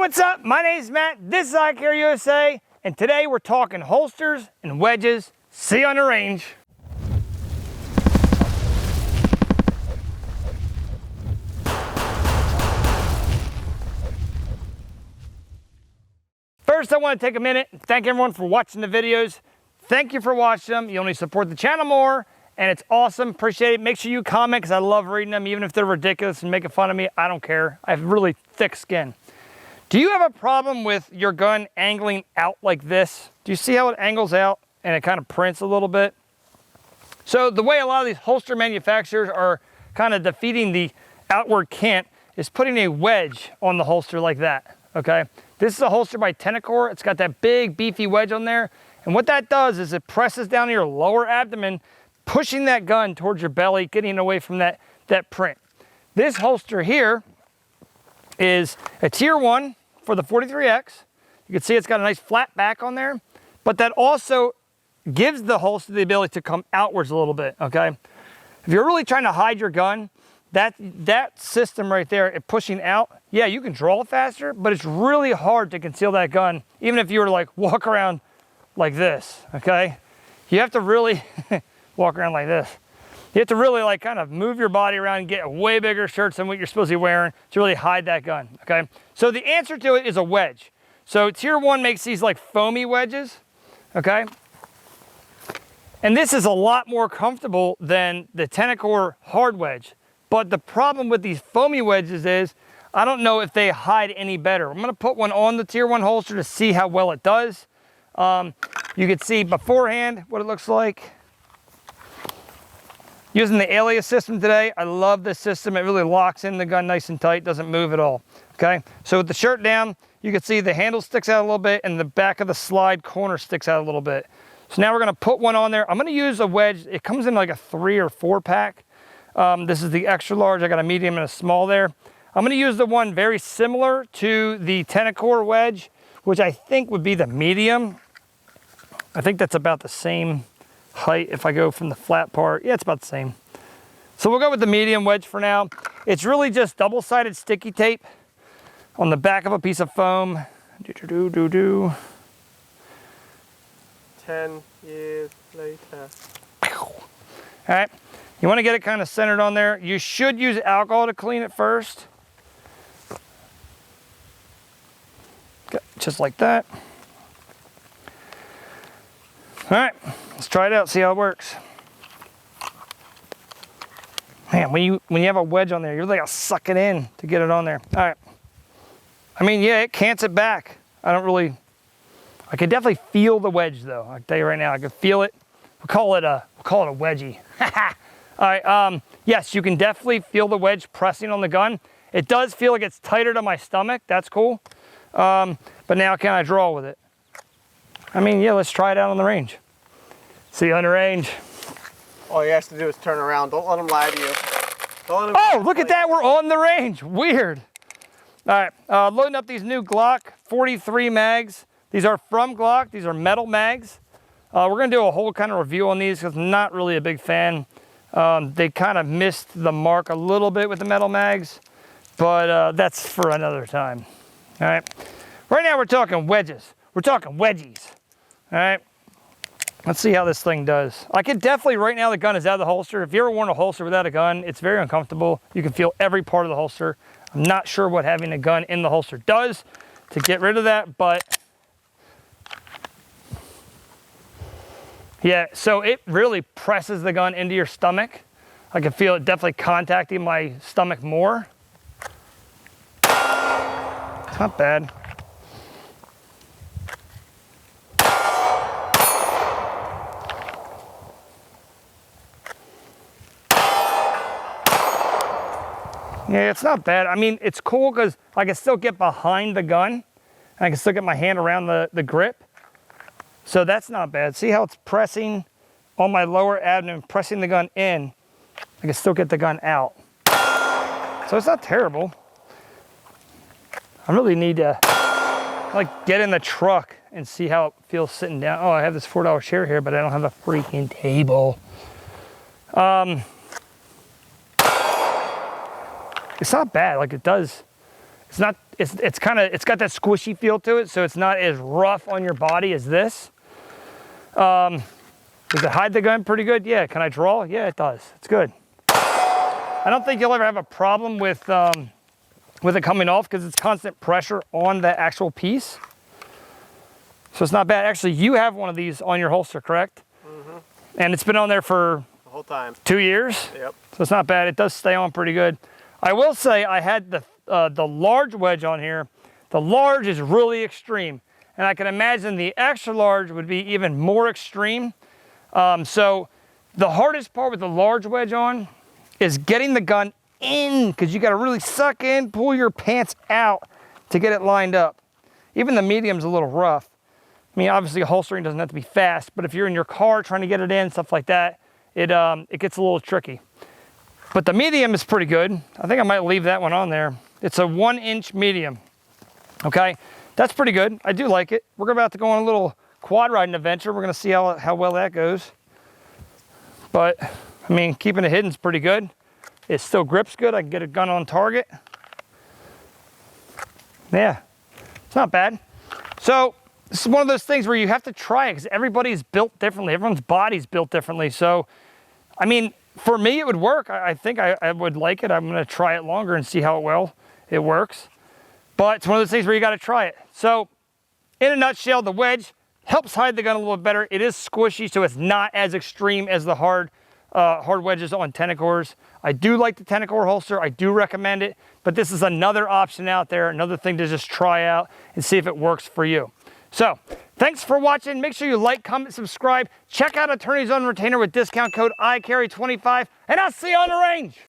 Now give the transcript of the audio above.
what's up? My name is Matt, this is ICarryUSA, and today we're talking holsters and wedges. See you on the range. First, I want to take a minute and thank everyone for watching the videos. Thank you for watching them. You only support the channel more, and it's awesome. Appreciate it. Make sure you comment because I love reading them, even if they're ridiculous and making fun of me. I don't care. I have really thick skin. Do you have a problem with your gun angling out like this? Do you see how it angles out and it kind of prints a little bit? So the way a lot of these holster manufacturers are kind of defeating the outward cant is putting a wedge on the holster like that, okay? This is a holster by Tenacor. It's got that big beefy wedge on there. And what that does is it presses down your lower abdomen, pushing that gun towards your belly, getting away from that print. This holster here is a tier 1 for the 43X. You can see it's got a nice flat back on there, but that also gives the holster the ability to come outwards a little bit, okay? If you're really trying to hide your gun, that system right there, it pushing out, yeah, you can draw faster, but it's really hard to conceal that gun, even if you were to like walk around like this, okay? You have to really walk around like this. You have to really like kind of move your body around and get way bigger shirts than what you're supposed to be wearing to really hide that gun, okay? So the answer to it is a wedge. So tier 1 makes these like foamy wedges, okay? And this is a lot more comfortable than the Tenacor hard wedge. But the problem with these foamy wedges is, I don't know if they hide any better. I'm gonna put one on the tier 1 holster to see how well it does. You can see beforehand what it looks like. Using the Alias system today, I love this system. It really locks in the gun nice and tight, doesn't move at all, okay? So with the shirt down, you can see the handle sticks out a little bit and the back of the slide corner sticks out a little bit. So now we're gonna put one on there. I'm gonna use a wedge. It comes in like a 3 or 4 pack. This is the extra large. I got a medium and a small there. I'm gonna use the one very similar to the Tenacor wedge, which I think would be the medium. I think that's about the same height if I go from the flat part. Yeah, it's about the same. So we'll go with the medium wedge for now. It's really just double-sided sticky tape on the back of a piece of foam. 10 years later. All right, you want to get it kind of centered on there. You should use alcohol to clean it first. Okay, just like that. All right, let's try it out, see how it works. Man, when you have a wedge on there, you really gotta suck it in to get it on there. All right. I mean, yeah, it cants it back. I can definitely feel the wedge though. I can tell you right now, I can feel it. We'll call it a wedgie. All right, yes, you can definitely feel the wedge pressing on the gun. It does feel like it's tighter to my stomach, that's cool. But now can I draw with it? I mean, yeah, let's try it out on the range. See you on the range. All you have to do is turn around. Don't let them lie to you. Oh, look at that, we're on the range. Weird. All right, loading up these new Glock 43 mags. These are from Glock, these are metal mags. We're gonna do a whole kind of review on these because I'm not really a big fan. They kind of missed the mark a little bit with the metal mags, but that's for another time. All right, right now we're talking wedges. We're talking wedgies. All right, let's see how this thing does. I can definitely, right now the gun is out of the holster. If you ever worn a holster without a gun, it's very uncomfortable. You can feel every part of the holster. I'm not sure what having a gun in the holster does to get rid of that, but yeah, so it really presses the gun into your stomach. I can feel it definitely contacting my stomach more. It's not bad. Yeah, it's not bad. I mean, it's cool because I can still get behind the gun and I can still get my hand around the grip. So that's not bad. See how it's pressing on my lower abdomen, pressing the gun in. I can still get the gun out. So it's not terrible. I really need to like get in the truck and see how it feels sitting down. Oh, I have this $4 chair here, but I don't have a freaking table. It's not bad. Like it does It's not, it's got that squishy feel to it, so it's not as rough on your body as this. Does it hide the gun pretty good? Yeah. Can I draw? Yeah, it does. It's good. I don't think you'll ever have a problem with it coming off because it's constant pressure on the actual piece. So it's not bad. Actually, you have one of these on your holster, correct? Mm-hmm. And it's been on there for the whole time. 2 years? Yep. So it's not bad. It does stay on pretty good. I will say I had the large wedge on here. The large is really extreme. And I can imagine the extra large would be even more extreme. So the hardest part with the large wedge on is getting the gun in, because you got to really suck in, pull your pants out to get it lined up. Even the medium's a little rough. I mean, obviously holstering doesn't have to be fast, but if you're in your car trying to get it in, stuff like that, it gets a little tricky. But the medium is pretty good. I think I might leave that one on there. It's a 1-inch medium, okay? That's pretty good. I do like it. We're about to go on a little quad riding adventure. We're gonna see how well that goes. But, I mean, keeping it hidden is pretty good. It still grips good. I can get a gun on target. Yeah, it's not bad. So, this is one of those things where you have to try it because everybody's built differently. Everyone's body's built differently. So, I mean, for me, it would work. I think I would like it. I'm gonna try it longer and see how well it works. But it's one of those things where you gotta try it. So, in a nutshell, the wedge helps hide the gun a little bit better. It is squishy, so it's not as extreme as the hard wedges on Tenacors. I do like the Tenacor holster. I do recommend it, but this is another option out there, another thing to just try out and see if it works for you. So, thanks for watching. Make sure you like, comment, subscribe. Check out Attorney's Own Retainer with discount code ICarry25, and I'll see you on the range.